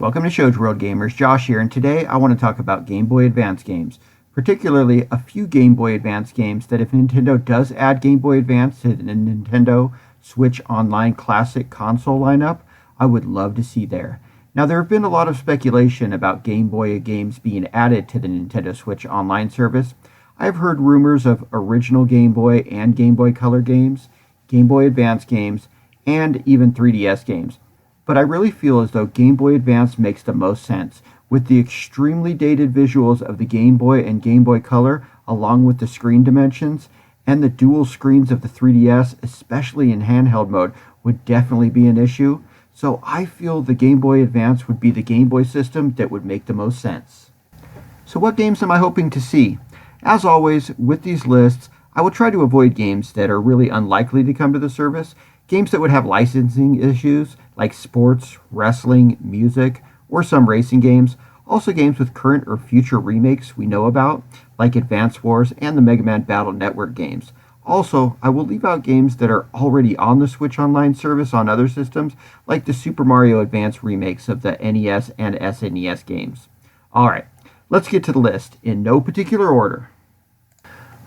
Welcome to Show's World Gamers, Josh here, and today I want to talk about Game Boy Advance games, particularly a few Game Boy Advance games that if Nintendo does add Game Boy Advance to the Nintendo Switch Online Classic console lineup, I would love to see there. Now there have been a lot of speculation about Game Boy games being added to the Nintendo Switch Online service. I've heard rumors of original Game Boy and Game Boy Color games, Game Boy Advance games, and even 3DS games. But I really feel as though Game Boy Advance makes the most sense, with the extremely dated visuals of the Game Boy and Game Boy Color, along with the screen dimensions, and the dual screens of the 3DS, especially in handheld mode, would definitely be an issue. So I feel the Game Boy Advance would be the Game Boy system that would make the most sense. So what games am I hoping to see? As always, with these lists, I will try to avoid games that are really unlikely to come to the service, games that would have licensing issues, like sports, wrestling, music, or some racing games. Also games with current or future remakes we know about, like Advance Wars and the Mega Man Battle Network games. Also, I will leave out games that are already on the Switch Online service on other systems, like the Super Mario Advance remakes of the NES and SNES games. Alright, let's get to the list, in no particular order.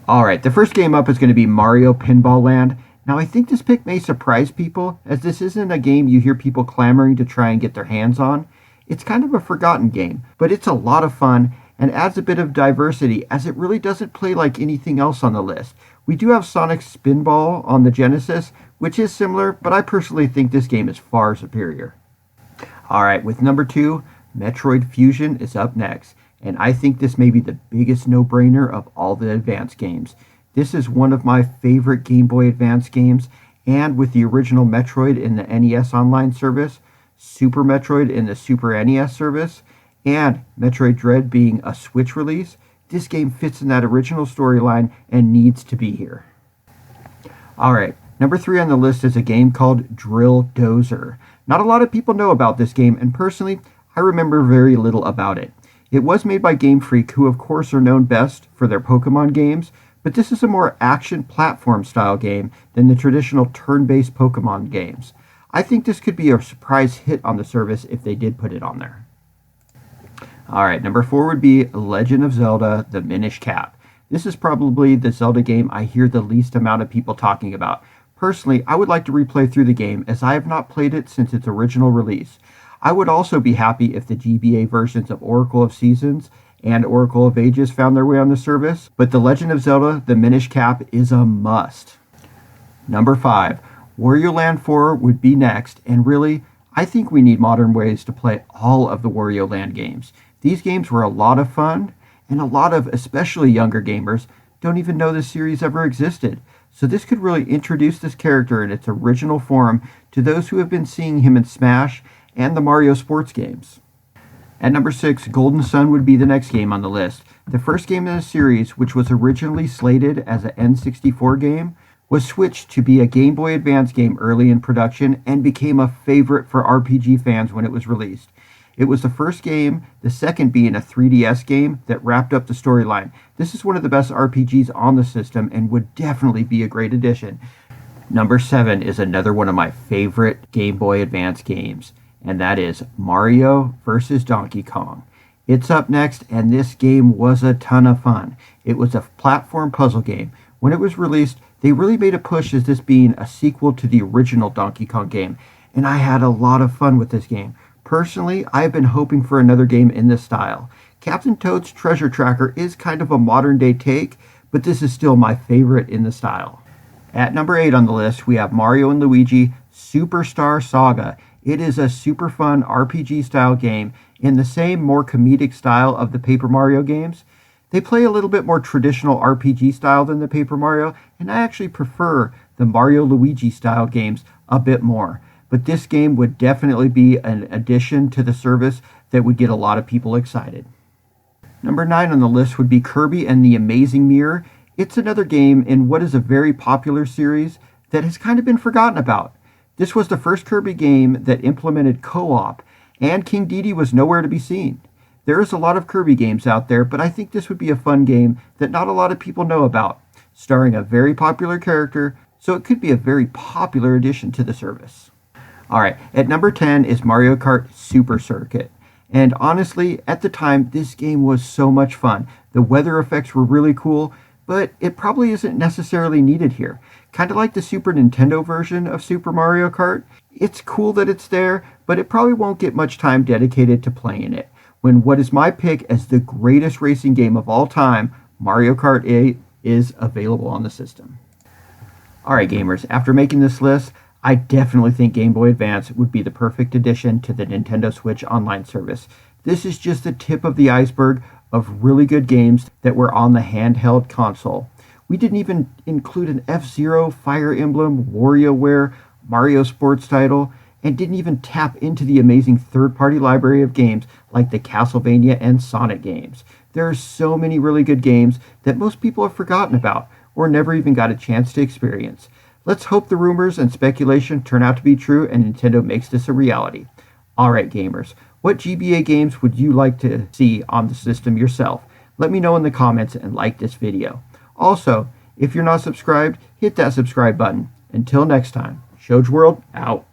Alright, the first game up is going to be Mario Pinball Land. Now I think this pick may surprise people, as this isn't a game you hear people clamoring to try and get their hands on. It's kind of a forgotten game, but it's a lot of fun and adds a bit of diversity as it really doesn't play like anything else on the list. We do have Sonic's Spinball on the Genesis, which is similar, but I personally think this game is far superior. Alright, with number 2, Metroid Fusion is up next, and I think this may be the biggest no-brainer of all the Advance games. This is one of my favorite Game Boy Advance games, and with the original Metroid in the NES Online service, Super Metroid in the Super NES service, and Metroid Dread being a Switch release, this game fits in that original storyline and needs to be here. Alright, number 3 on the list is a game called Drill Dozer. Not a lot of people know about this game, and personally, I remember very little about it. It was made by Game Freak, who of course are known best for their Pokemon games, but this is a more action platform style game than the traditional turn-based Pokemon games. I think this could be a surprise hit on the service if they did put it on there. Alright, number 4 would be Legend of Zelda, the Minish Cap. This is probably the Zelda game I hear the least amount of people talking about. Personally, I would like to replay through the game as I have not played it since its original release. I would also be happy if the GBA versions of Oracle of Seasons and Oracle of Ages found their way on the service, but The Legend of Zelda, the Minish Cap is a must. Number 5, Wario Land 4 would be next, and really, I think we need modern ways to play all of the Wario Land games. These games were a lot of fun, and a lot of especially younger gamers don't even know this series ever existed. So this could really introduce this character in its original form to those who have been seeing him in Smash and the Mario sports games. At number 6, Golden Sun would be the next game on the list. The first game in the series, which was originally slated as an N64 game, was switched to be a Game Boy Advance game early in production and became a favorite for RPG fans when it was released. It was the first game, the second being a 3DS game, that wrapped up the storyline. This is one of the best RPGs on the system and would definitely be a great addition. Number 7 is another one of my favorite Game Boy Advance games, and that is Mario vs. Donkey Kong. It's up next, and this game was a ton of fun. It was a platform puzzle game. When it was released, they really made a push as this being a sequel to the original Donkey Kong game, and I had a lot of fun with this game. Personally, I have been hoping for another game in this style. Captain Toad's Treasure Tracker is kind of a modern day take, but this is still my favorite in the style. At number 8 on the list, we have Mario and Luigi Superstar Saga. It is a super fun RPG style game in the same more comedic style of the Paper Mario games. They play a little bit more traditional RPG style than the Paper Mario, and I actually prefer the Mario Luigi style games a bit more. But this game would definitely be an addition to the service that would get a lot of people excited. Number 9 on the list would be Kirby and the Amazing Mirror. It's another game in what is a very popular series that has kind of been forgotten about. This was the first Kirby game that implemented co-op, and King Dedede was nowhere to be seen. There is a lot of Kirby games out there, but I think this would be a fun game that not a lot of people know about, starring a very popular character, so it could be a very popular addition to the service. Alright, at number 10 is Mario Kart Super Circuit. And honestly, at the time, this game was so much fun. The weather effects were really cool, but it probably isn't necessarily needed here. Kind of like the Super Nintendo version of Super Mario Kart. It's cool that it's there, but it probably won't get much time dedicated to playing it. When what is my pick as the greatest racing game of all time, Mario Kart 8, is available on the system. Alright gamers, after making this list, I definitely think Game Boy Advance would be the perfect addition to the Nintendo Switch online service. This is just the tip of the iceberg of really good games that were on the handheld console. We didn't even include an F-Zero, Fire Emblem, WarioWare, Mario sports title, and didn't even tap into the amazing third-party library of games like the Castlevania and Sonic games. There are so many really good games that most people have forgotten about or never even got a chance to experience. Let's hope the rumors and speculation turn out to be true and Nintendo makes this a reality. Alright gamers, what GBA games would you like to see on the system yourself? Let me know in the comments and like this video. Also, if you're not subscribed, hit that subscribe button. Until next time, Shoge World out.